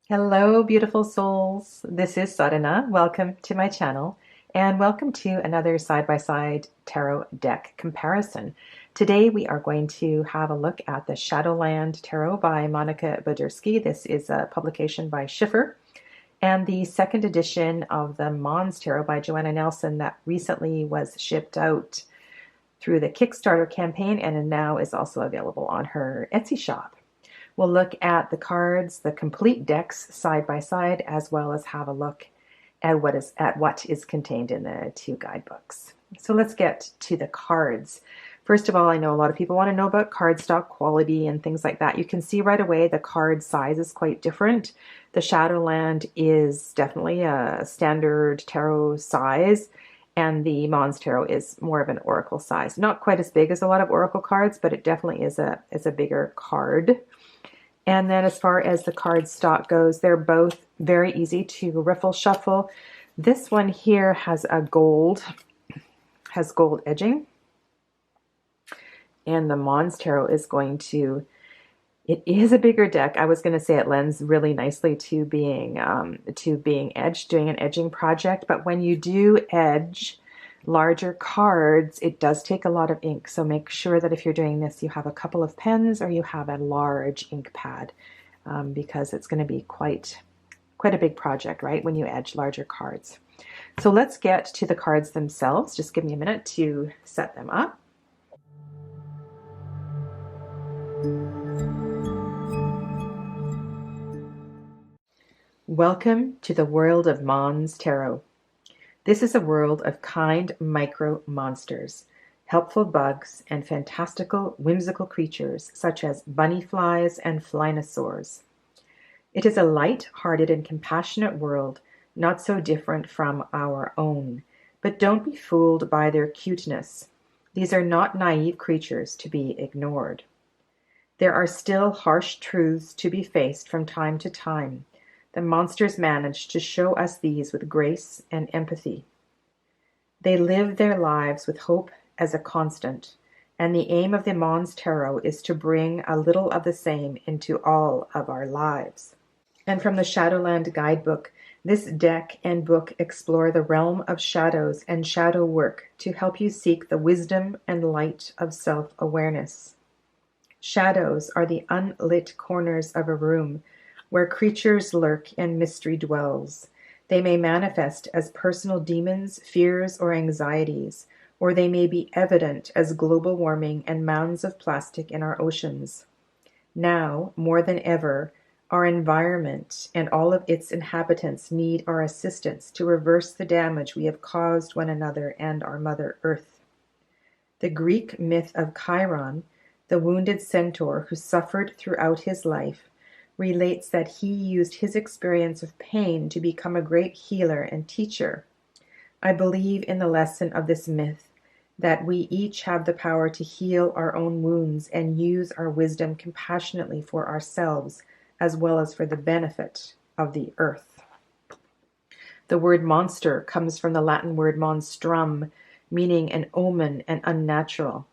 Hello, beautiful souls. This is Sadhana. Welcome to my channel and welcome to another side-by-side tarot deck comparison. Today we are going to have a look at the Shadowland Tarot by Monica Bodirsky. This is a publication by Schiffer, and the second edition of the Monstarot by Joanna Nelson that recently was shipped out through the Kickstarter campaign and now is also available on her Etsy shop. We'll look at the cards, the complete decks side by side, as well as have a look at what is contained in the two guidebooks. So let's get to the cards. First of all, I know a lot of people want to know about cardstock quality and things like that. You can see right away the card size is quite different. The Shadowland is definitely a standard tarot size, and the Monstarot is more of an oracle size. Not quite as big as a lot of oracle cards, but it definitely is a bigger card. And then as far as the card stock goes, they're both very easy to riffle shuffle. This one here has gold edging. And the Monstarot is it is a bigger deck. I was going to say it lends really nicely to being edged, doing an edging project. But when you do edge larger cards, it does take a lot of ink, so make sure that if you're doing this you have a couple of pens or you have a large ink pad, because it's going to be quite a big project, right, when you edge larger cards. So let's get to the cards themselves. Just give me a minute to set them up. Welcome to the world of Monstarot. This is a world of kind micro monsters, helpful bugs, and fantastical whimsical creatures such as bunny flies and flinosaurs. It is a light-hearted and compassionate world, not so different from our own. But don't be fooled by their cuteness. These are not naive creatures to be ignored. There are still harsh truths to be faced from time to time. The monsters manage to show us these with grace and empathy. They live their lives with hope as a constant, and the aim of the Monstarot is to bring a little of the same into all of our lives. And from the Shadowland Guidebook, this deck and book explore the realm of shadows and shadow work to help you seek the wisdom and light of self-awareness. Shadows are the unlit corners of a room where creatures lurk and mystery dwells. They may manifest as personal demons, fears, or anxieties, or they may be evident as global warming and mounds of plastic in our oceans. Now, more than ever, our environment and all of its inhabitants need our assistance to reverse the damage we have caused one another and our Mother Earth. The Greek myth of Chiron, the wounded centaur who suffered throughout his life, relates that he used his experience of pain to become a great healer and teacher. I believe in the lesson of this myth, that we each have the power to heal our own wounds and use our wisdom compassionately for ourselves, as well as for the benefit of the earth. The word monster comes from the Latin word monstrum, meaning an omen and unnatural.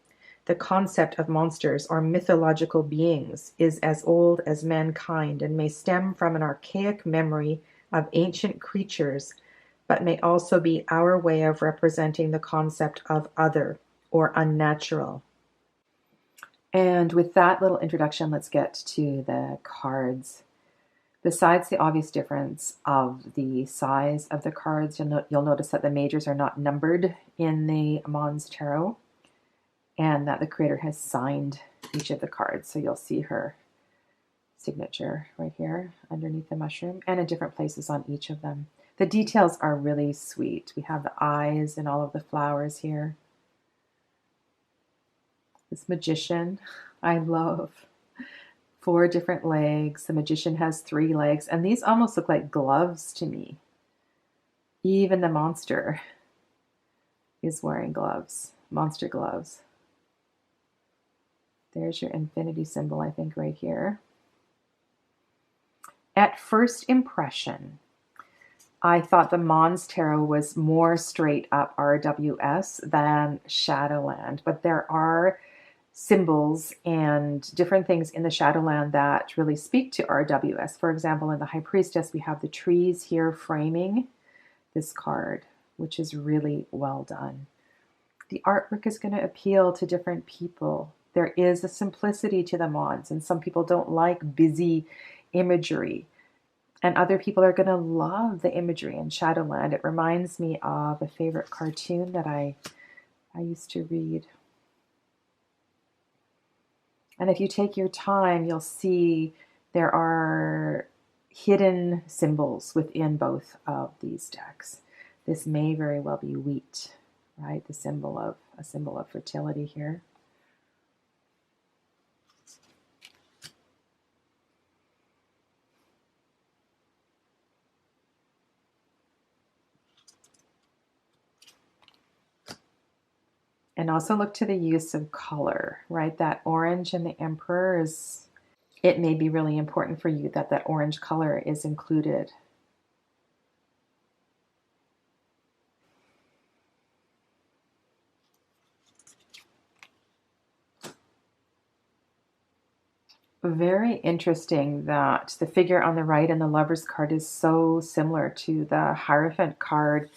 The concept of monsters or mythological beings is as old as mankind and may stem from an archaic memory of ancient creatures, but may also be our way of representing the concept of other or unnatural. And with that little introduction, let's get to the cards. Besides the obvious difference of the size of the cards, you'll notice that the majors are not numbered in the Monstarot, and that the creator has signed each of the cards. So you'll see her signature right here underneath the mushroom and in different places on each of them. The details are really sweet. We have the eyes and all of the flowers here. This magician, I love. 4 different legs. The magician has 3 legs, and these almost look like gloves to me. Even the monster is wearing gloves, monster gloves. There's your infinity symbol, I think, right here. At first impression, I thought the Monstarot was more straight up RWS than Shadowland, but there are symbols and different things in the Shadowland that really speak to RWS. For example, in the High Priestess, we have the trees here framing this card, which is really well done. The artwork is going to appeal to different people. There is a simplicity to the mods, and some people don't like busy imagery. And other people are going to love the imagery in Shadowland. It reminds me of a favorite cartoon that I used to read. And if you take your time, you'll see there are hidden symbols within both of these decks. This may very well be wheat, right? A symbol of fertility here. And also look to the use of color, right? That orange in the Emperor is, it may be really important for you that that orange color is included. Very interesting that the figure on the right in the Lover's card is so similar to the Hierophant card,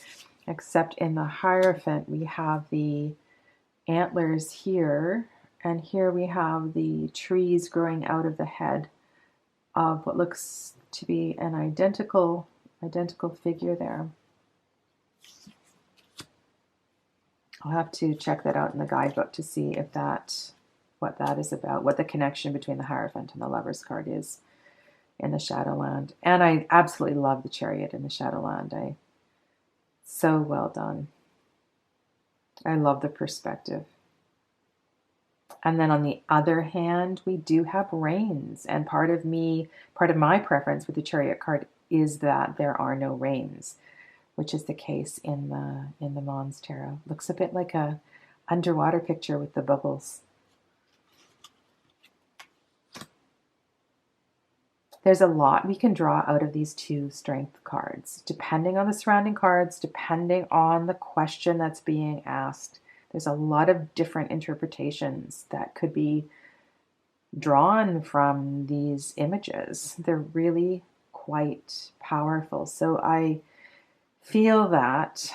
except in the Hierophant we have the antlers here, and here we have the trees growing out of the head of what looks to be an identical figure there. I'll have to check that out in the guidebook to see if what that is about, what the connection between the Hierophant and the Lover's card is in the Shadowland. And I absolutely love the Chariot in the Shadowland. So well done. I love the perspective. And then on the other hand, we do have rains. And part of my preference with the Chariot card is that there are no rains, which is the case in the Monstarot. Looks a bit like a underwater picture with the bubbles. There's a lot we can draw out of these two strength cards, depending on the surrounding cards, depending on the question that's being asked. There's a lot of different interpretations that could be drawn from these images. They're really quite powerful. So I feel that,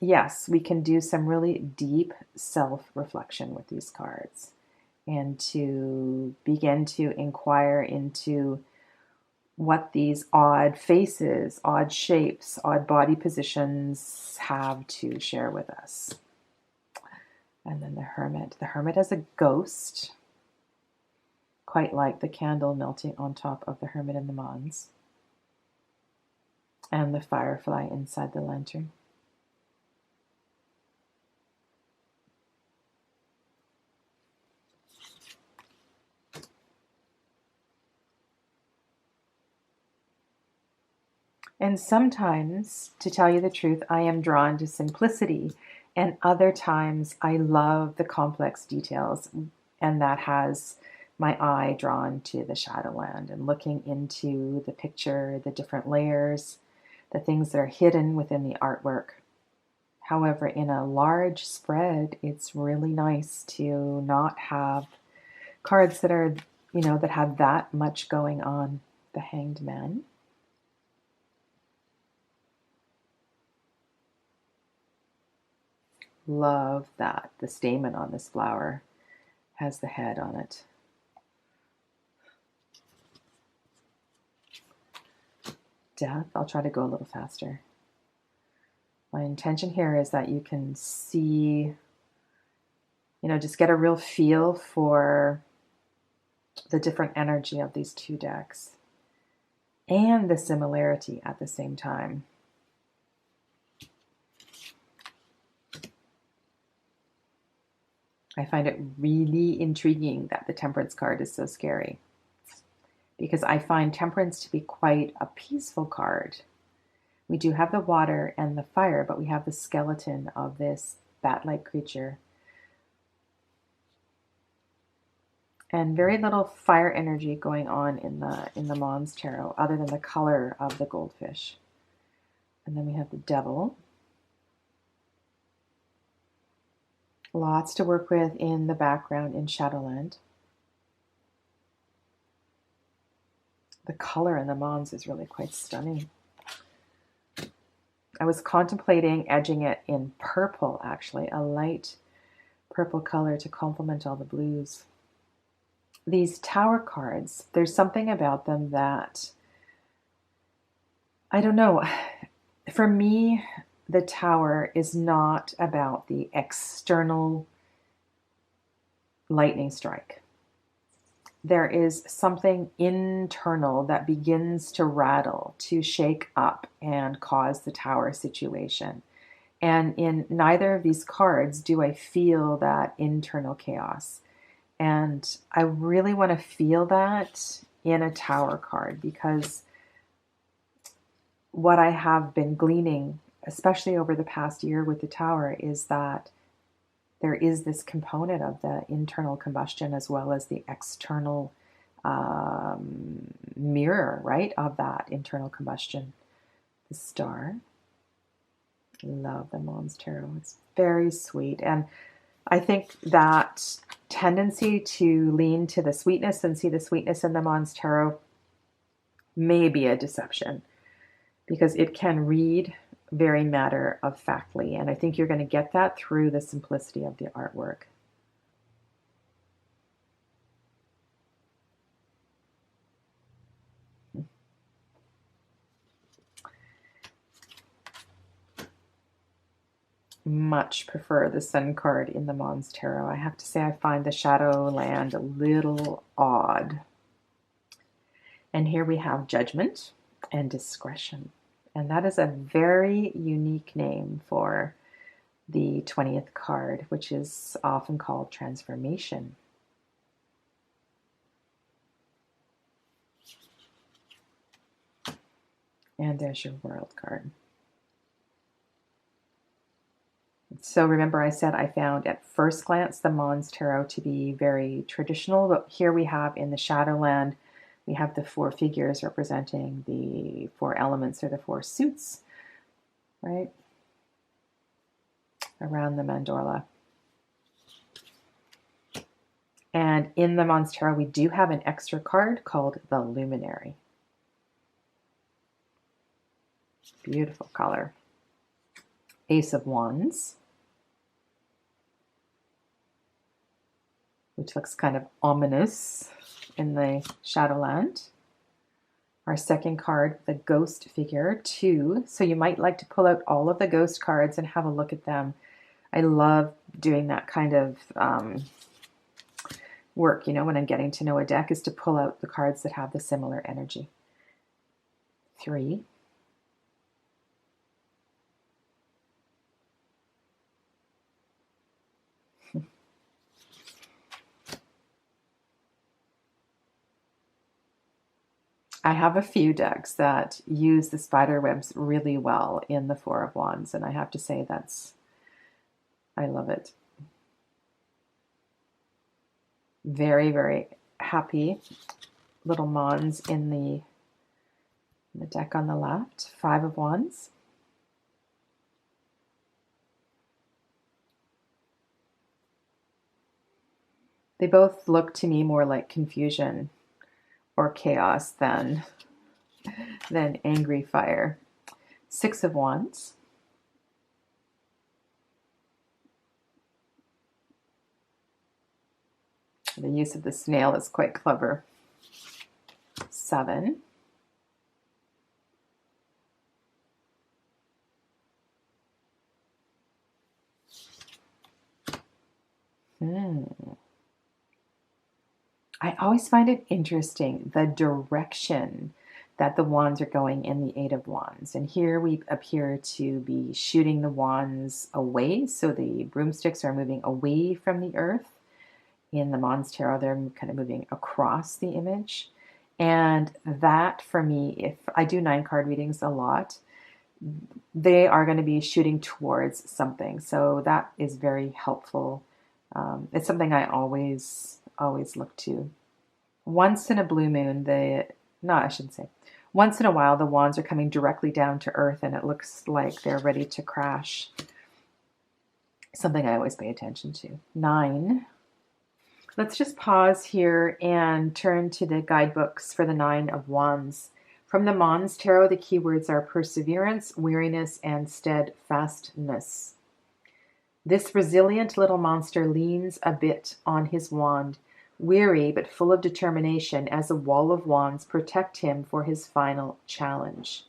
yes, we can do some really deep self-reflection with these cards and to begin to inquire into what these odd faces, odd shapes, odd body positions have to share with us. And then the Hermit. The Hermit has a ghost, quite like the candle melting on top of the Hermit in the Mons. And the Firefly inside the lantern. And sometimes, to tell you the truth, I am drawn to simplicity, and other times I love the complex details, and that has my eye drawn to the Shadowland and looking into the picture, the different layers, the things that are hidden within the artwork. However, in a large spread, it's really nice to not have cards that are, that have that much going on. The Hanged Man. Love that the stamen on this flower has the head on it. Death. I'll try to go a little faster. My intention here is that you can see, just get a real feel for the different energy of these two decks and the similarity at the same time. I find it really intriguing that the Temperance card is so scary, because I find Temperance to be quite a peaceful card. We do have the water and the fire, but we have the skeleton of this bat-like creature. And very little fire energy going on in the Monstarot, other than the color of the goldfish. And then we have the Devil, Lots to work with in the background in Shadowland. The color in the Mons is really quite stunning. I was contemplating edging it in purple, actually, a light purple color to complement all the blues. These tower cards, there's something about them that, I don't know, for me, the tower is not about the external lightning strike. There is something internal that begins to rattle, to shake up and cause the tower situation. And in neither of these cards do I feel that internal chaos. And I really want to feel that in a tower card, because what I have been gleaning, especially over the past year with the tower, is that there is this component of the internal combustion as well as the external mirror, right, of that internal combustion. The star. Love the Monstarot. It's very sweet. And I think that tendency to lean to the sweetness and see the sweetness in the Monstarot may be a deception, because it can read very matter-of-factly. And I think you're going to get that through the simplicity of the artwork. Much prefer the Sun card in the Monstarot. I have to say I find the Shadowland a little odd. And here we have Judgment and Discretion. And that is a very unique name for the 20th card, which is often called Transformation. And there's your World card. So remember I said I found at first glance the Monstarot to be very traditional, but here we have in the Shadowland, we have the 4 figures representing the 4 elements, or the 4 suits, right, around the mandorla. And in the Monstarot, we do have an extra card called the Luminary. Beautiful color. Ace of Wands, which looks kind of ominous in the Shadowland. Our second card, the Ghost figure, 2. So you might like to pull out all of the ghost cards and have a look at them. I love doing that kind of work, you know, when I'm getting to know a deck, is to pull out the cards that have the similar energy. 3. I have a few decks that use the spider webs really well in the 4 of Wands, and I have to say I love it. Very, very happy little Mons in the deck on the left. 5 of Wands. They both look to me more like confusion or chaos than angry fire. 6 of Wands. The use of the snail is quite clever. 7. I always find it interesting, the direction that the wands are going in the 8 of Wands. And here we appear to be shooting the wands away. So the broomsticks are moving away from the earth. In the Monstarot, they're kind of moving across the image. And that, for me, if I do 9-card readings a lot, they are going to be shooting towards something. So that is very helpful. It's something I always look to. Once in a blue moon, once in a while, the wands are coming directly down to earth and it looks like they're ready to crash. something I always pay attention to. 9. Let's just pause here and turn to the guidebooks for the 9 of Wands. From the Monstarot, the keywords are perseverance, weariness, and steadfastness. This resilient little monster leans a bit on his wand, weary but full of determination as a wall of wands protect him for his final challenge.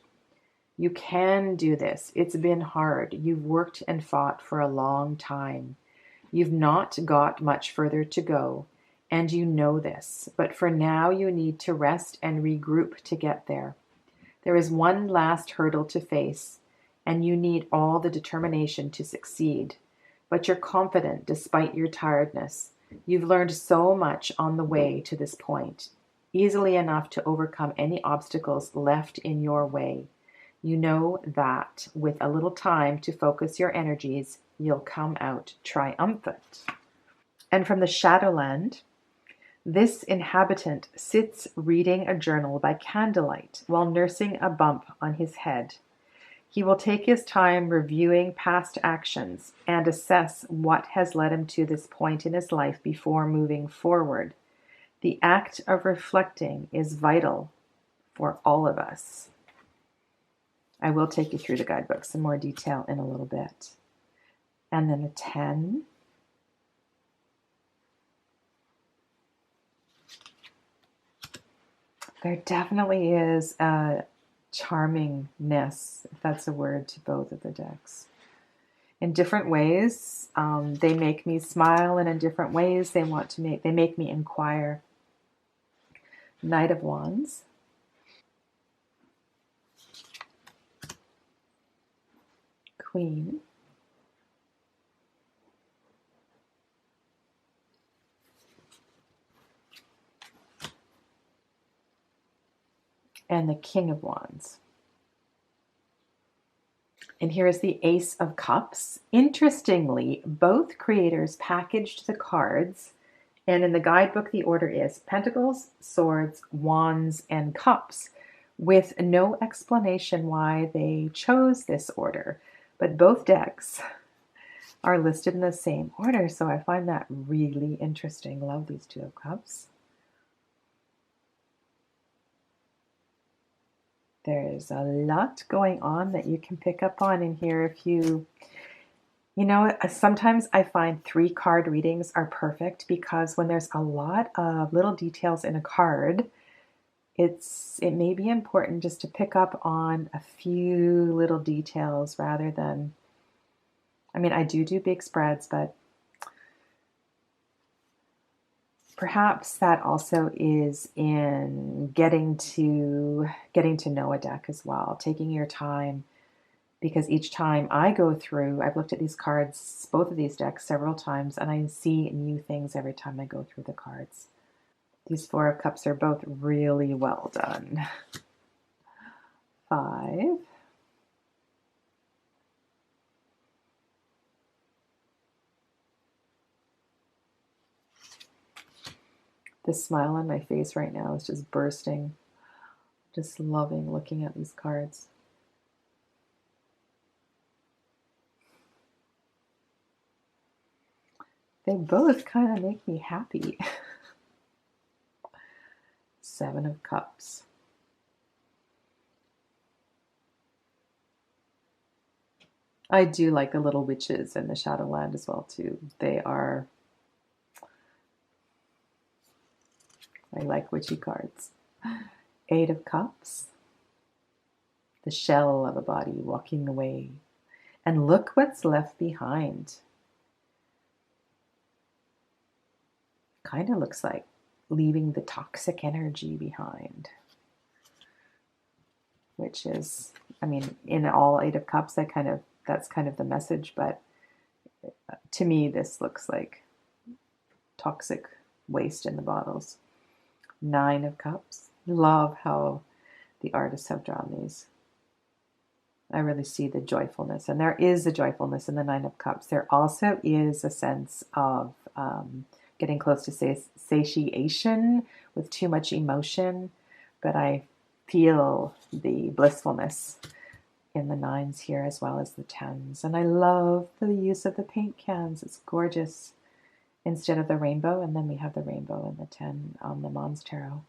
You can do this. It's been hard. You've worked and fought for a long time. You've not got much further to go, and you know this, but for now you need to rest and regroup to get there. There is one last hurdle to face, and you need all the determination to succeed. But you're confident despite your tiredness. You've learned so much on the way to this point, easily enough to overcome any obstacles left in your way. You know that with a little time to focus your energies, you'll come out triumphant. And from the Shadowland, this inhabitant sits reading a journal by candlelight while nursing a bump on his head. He will take his time reviewing past actions and assess what has led him to this point in his life before moving forward. The act of reflecting is vital for all of us. I will take you through the guidebooks in more detail in a little bit. And then the 10. There definitely is a charmingness, if that's a word, to both of the decks. In different ways, they make me smile, and in different ways, they make me inquire. Knight of Wands, Queen, and the King of Wands. And here is the Ace of Cups. Interestingly, both creators packaged the cards, and in the guidebook, the order is Pentacles, Swords, Wands, and Cups, with no explanation why they chose this order. But both decks are listed in the same order, so I find that really interesting. Love these 2 of Cups. There's a lot going on that you can pick up on in here if you know, sometimes I find 3 card readings are perfect because when there's a lot of little details in a card, it may be important just to pick up on a few little details rather than, I mean, I do big spreads, but perhaps that also is in getting to know a deck as well, taking your time, because each time I go through, I've looked at these cards, both of these decks, several times, and I see new things every time I go through the cards. These 4 of Cups are both really well done. 5. The smile on my face right now is just bursting. Just loving looking at these cards. They both kind of make me happy. 7 of Cups. I do like the little witches in the Shadowland as well too. I like witchy cards. 8 of Cups. The shell of a body walking away. And look what's left behind. Kind of looks like leaving the toxic energy behind. Which is, I mean, in all 8 of Cups, that's kind of the message, but to me, this looks like toxic waste in the bottles. 9 of Cups. Love how the artists have drawn these. I really see the joyfulness, and there is a joyfulness in the 9 of Cups. There also is a sense of getting close to satiation with too much emotion, but I feel the blissfulness in the 9s here as well as the 10s. And I love the use of the paint cans. It's gorgeous. Instead of the rainbow, and then we have the rainbow and the 10 on the Monstarot.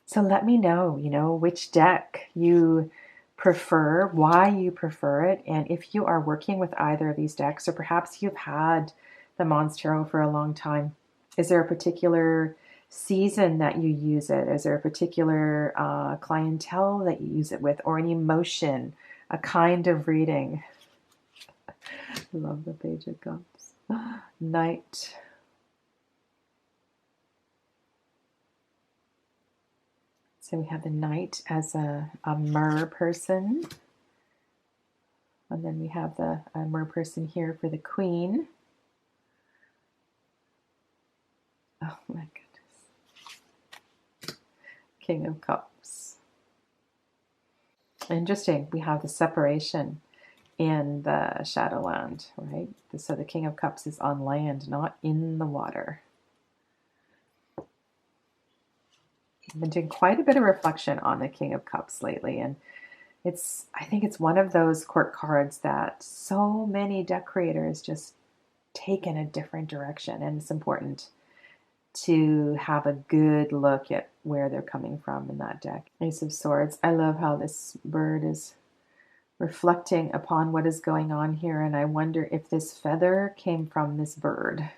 So let me know, which deck you prefer, why you prefer it, and if you are working with either of these decks, or perhaps you've had the Monstarot for a long time. Is there a particular season that you use it? Is there a particular clientele that you use it with, or an emotion, a kind of reading? Love the Page of Cups. Knight. So we have the Knight as a mer person. And then we have the mer person here for the Queen. Oh my goodness. King of Cups. Interesting. We have the separation in the Shadowland, right? So the King of Cups is on land, not in the water. I've been doing quite a bit of reflection on the King of Cups lately, and I think it's one of those court cards that so many deck creators just take in a different direction, and it's important to have a good look at where they're coming from in that deck. Ace of Swords. I love how this bird is reflecting upon what is going on here, and I wonder if this feather came from this bird.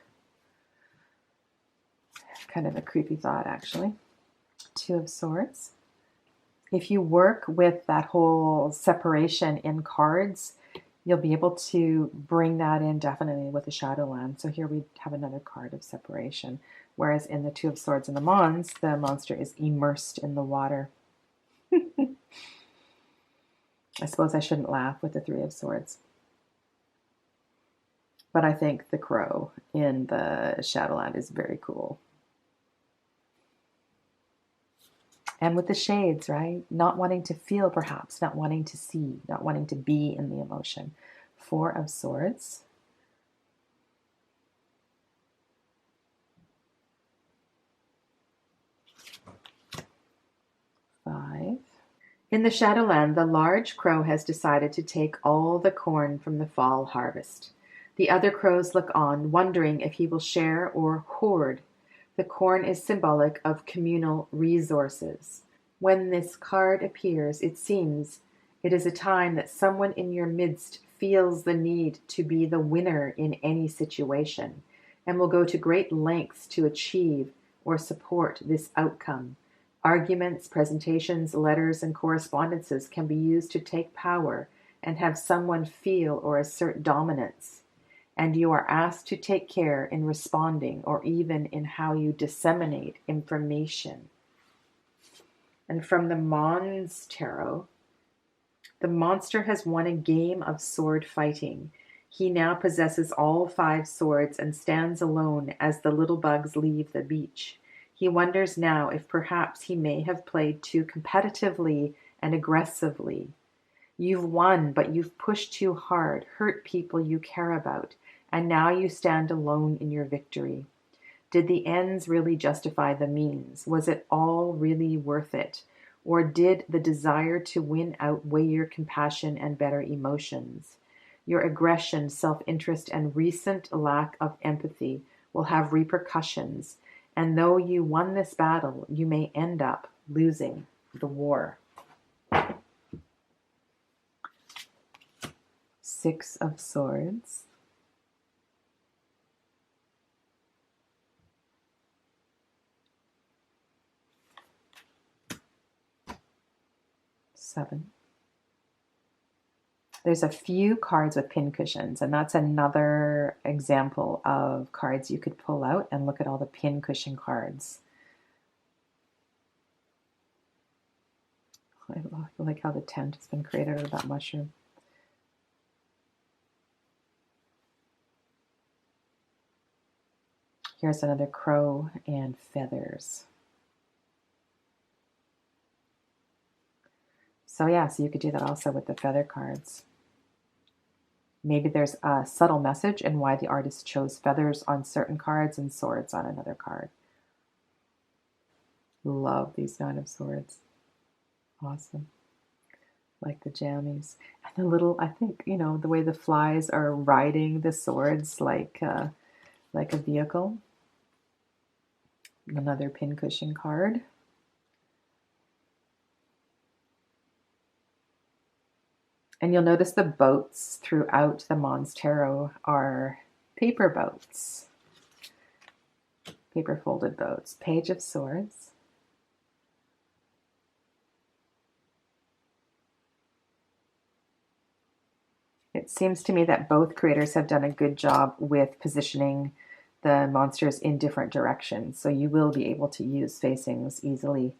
Kind of a creepy thought, actually. Two of Swords. If you work with that whole separation in cards, you'll be able to bring that in definitely with the Shadowland. So here we have another card of separation. Whereas in the Two of Swords and the Mons, the monster is immersed in the water. I suppose I shouldn't laugh with the Three of Swords. But I think the crow in the Shadowland is very cool. And with the shades, right? Not wanting to feel, perhaps, not wanting to see, not wanting to be in the emotion. Four of Swords. Five. In the Shadowland, the large crow has decided to take all the corn from the fall harvest. The other crows look on, wondering if he will share or hoard. The corn is symbolic of communal resources. When this card appears, it seems it is a time that someone in your midst feels the need to be the winner in any situation and will go to great lengths to achieve or support this outcome. Arguments, presentations, letters, and correspondences can be used to take power and have someone feel or assert dominance. And you are asked to take care in responding or even in how you disseminate information. And from the Monstarot, the monster has won a game of sword fighting. He now possesses all 5 swords and stands alone as the little bugs leave the beach. He wonders now if perhaps he may have played too competitively and aggressively. You've won, but you've pushed too hard, hurt people you care about, and now you stand alone in your victory. Did the ends really justify the means? Was it all really worth it? Or did the desire to win outweigh your compassion and better emotions? Your aggression, self-interest, and recent lack of empathy will have repercussions, and though you won this battle, you may end up losing the war. 6 of Swords. Seven. There's a few cards with pincushions, and that's another example of cards you could pull out and look at all the pincushion cards. I like how the tent has been created out of that mushroom. Here's another crow and feathers. So yeah, so you could do that also with the feather cards. Maybe there's a subtle message in why the artist chose feathers on certain cards and swords on another card. Love these 9 of Swords. Awesome. Like the jammies. And the little, I think, you know, the way the flies are riding the swords like a vehicle. Another pincushion card. And you'll notice the boats throughout the Monstarot are paper boats. Paper folded boats. Page of Swords. It seems to me that both creators have done a good job with positioning the monsters in different directions. So you will be able to use facings easily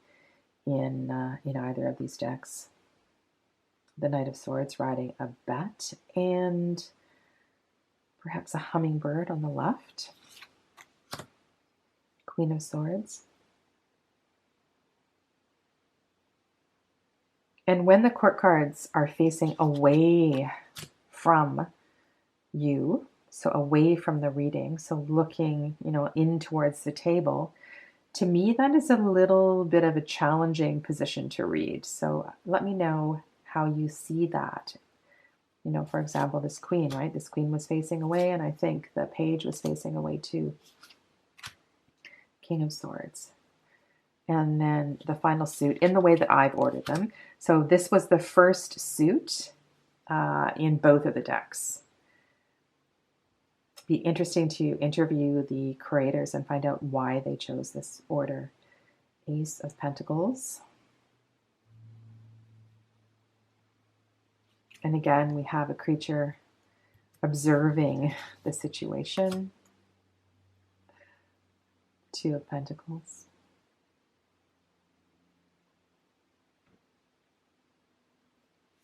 in either of these decks. The Knight of Swords riding a bat and perhaps a hummingbird on the left. Queen of Swords. And when the court cards are facing away from you, so away from the reading, so looking, in towards the table, to me that is a little bit of a challenging position to read. So let me know how you see that. For example, this queen, right? This queen was facing away, and I think the page was facing away too. King of Swords. And then the final suit in the way that I've ordered them. So this was the first suit in both of the decks. Be interesting to interview the creators and find out why they chose this order. Ace of Pentacles. And again, we have a creature observing the situation. Two of Pentacles.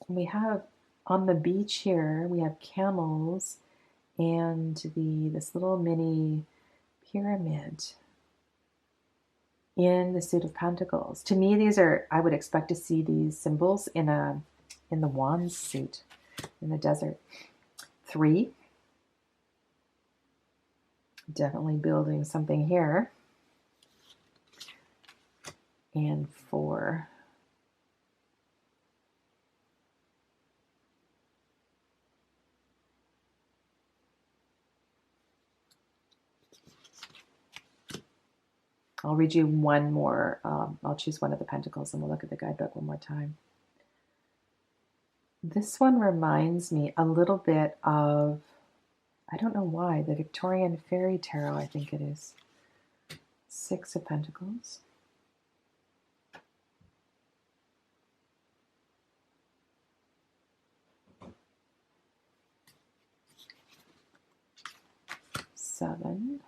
We have on the beach here, we have camels and this little mini pyramid in the suit of Pentacles. To me, these are, I would expect to see these symbols in the Wands suit in the desert. 3. Definitely building something here. And 4. I'll read you one more. I'll choose one of the Pentacles and we'll look at the guidebook one more time. This one reminds me a little bit of, I don't know why, the Victorian Fairy Tarot, I think it is. 6 of Pentacles. Seven.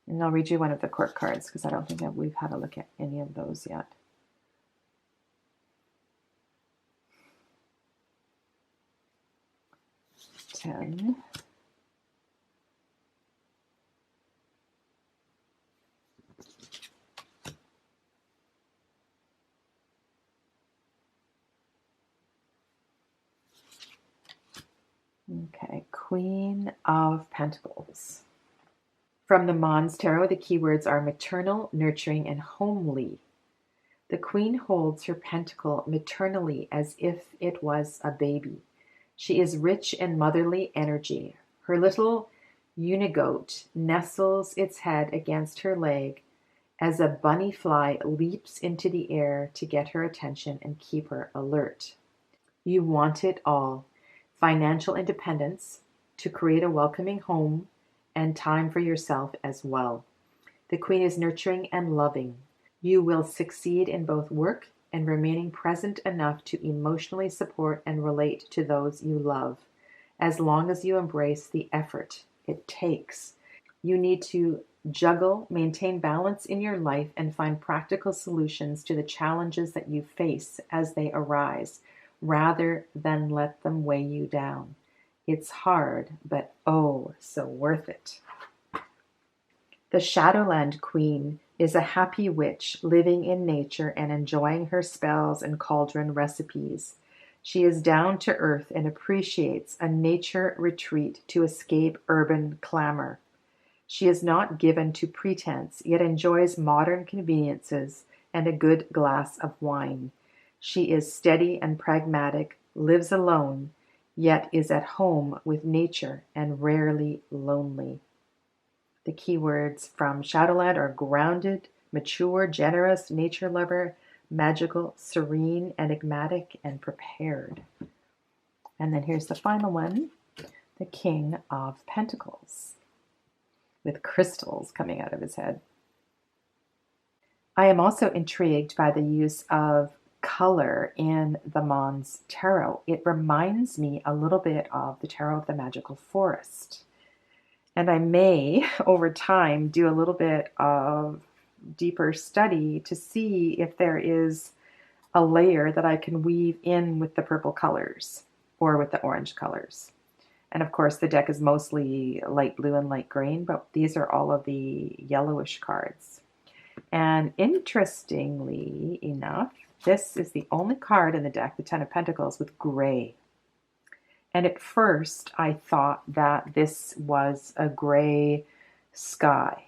And I'll read you one of the court cards because I don't think that we've had a look at any of those yet. Ten. Okay, Queen of Pentacles. From the Monstarot, the keywords are maternal, nurturing, and homely. The Queen holds her pentacle maternally as if it was a baby. She is rich in motherly energy. Her little unigoat nestles its head against her leg as a bunny fly leaps into the air to get her attention and keep her alert. You want it all: financial independence, to create a welcoming home, and time for yourself as well. The Queen is nurturing and loving. You will succeed in both work and remaining present enough to emotionally support and relate to those you love, as long as you embrace the effort it takes. You need to juggle, maintain balance in your life, and find practical solutions to the challenges that you face as they arise, rather than let them weigh you down. It's hard, but oh, so worth it. The Shadowland Queen is a happy witch living in nature and enjoying her spells and cauldron recipes. She is down to earth and appreciates a nature retreat to escape urban clamor. She is not given to pretense, yet enjoys modern conveniences and a good glass of wine. She is steady and pragmatic, lives alone, yet is at home with nature and rarely lonely. The keywords from Shadowland are grounded, mature, generous, nature lover, magical, serene, enigmatic, and prepared. And then here's the final one, the King of Pentacles, with crystals coming out of his head. I am also intrigued by the use of color in the Monstarot. It reminds me a little bit of the Tarot of the Magical Forest. And I may, over time, do a little bit of deeper study to see if there is a layer that I can weave in with the purple colors or with the orange colors. And of course, the deck is mostly light blue and light green, but these are all of the yellowish cards. And interestingly enough, this is the only card in the deck, the Ten of Pentacles, with gray. And at first, I thought that this was a gray sky.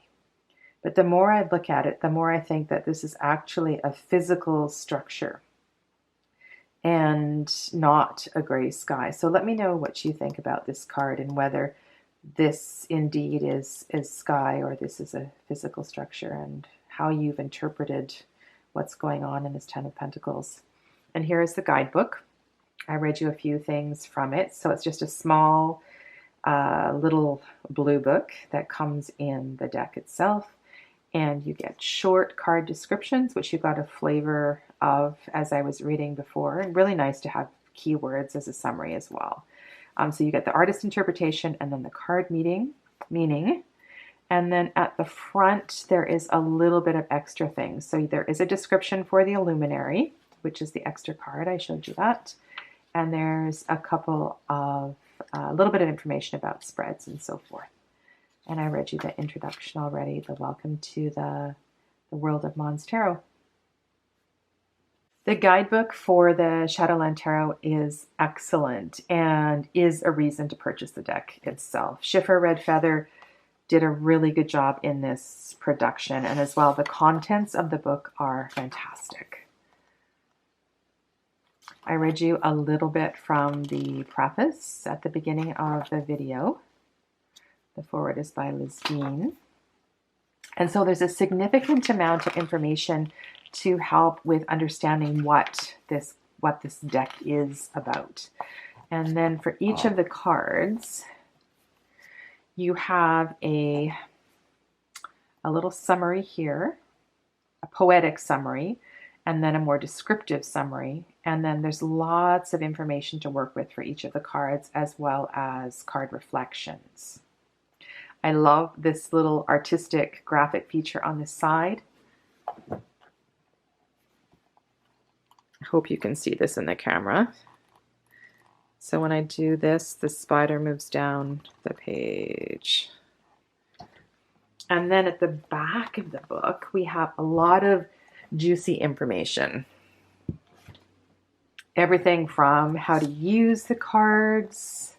But the more I look at it, the more I think that this is actually a physical structure and not a gray sky. So let me know what you think about this card and whether this indeed is sky or this is a physical structure, and how you've interpreted what's going on in this Ten of Pentacles. And here is the guidebook. I read you a few things from it. So it's just a small little blue book that comes in the deck itself. And you get short card descriptions, which you got a flavor of as I was reading before. And really nice to have keywords as a summary as well. So you get the artist interpretation and then the card meaning. And then at the front, there is a little bit of extra things. So there is a description for the Illuminary, which is the extra card. I showed you that. And there's a couple of, a little bit of information about spreads and so forth. And I read you the introduction already, the welcome to the world of Monstarot. The guidebook for the Shadowland Tarot is excellent and is a reason to purchase the deck itself. Schiffer Red Feather did a really good job in this production, and as well, the contents of the book are fantastic. I read you a little bit from the preface at the beginning of the video. The foreword is by Liz Bean. And so there's a significant amount of information to help with understanding what this deck is about. And then for each of the cards, you have a little summary here, a poetic summary, and then a more descriptive summary. And then there's lots of information to work with for each of the cards, as well as card reflections. I love this little artistic graphic feature on the side. I hope you can see this in the camera. So when I do this, the spider moves down the page. And then at the back of the book, we have a lot of juicy information. Everything from how to use the cards,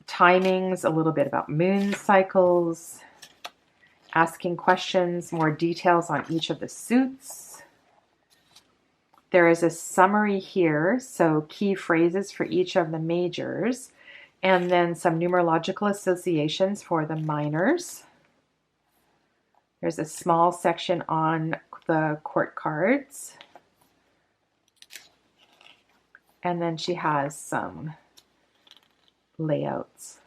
timings, a little bit about moon cycles, asking questions, more details on each of the suits. There is a summary here, so key phrases for each of the majors, and then some numerological associations for the minors. There's a small section on the court cards. And then she has some layouts.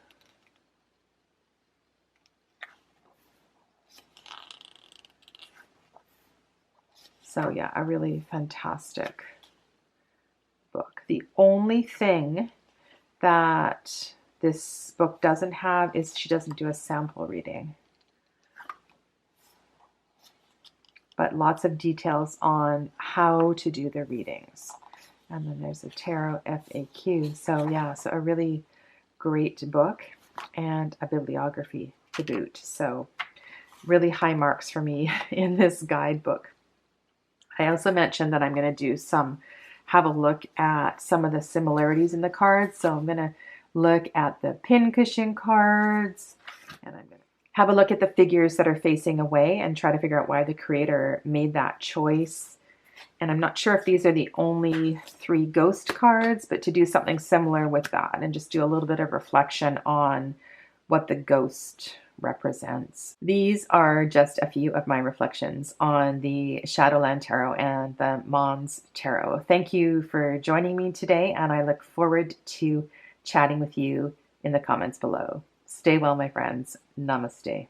So yeah, a really fantastic book. The only thing that this book doesn't have is she doesn't do a sample reading. But lots of details on how to do the readings. And then there's a tarot FAQ. So yeah, so a really great book and a bibliography to boot. So really high marks for me in this guidebook. I also mentioned that I'm going to have a look at some of the similarities in the cards. So I'm going to look at the pincushion cards, and I'm going to have a look at the figures that are facing away and try to figure out why the creator made that choice. And I'm not sure if these are the only 3 ghost cards, but to do something similar with that and just do a little bit of reflection on what the ghost represents. These are just a few of my reflections on the Shadowland Tarot and the Mons Tarot. Thank you for joining me today, and I look forward to chatting with you in the comments below. Stay well, my friends. Namaste.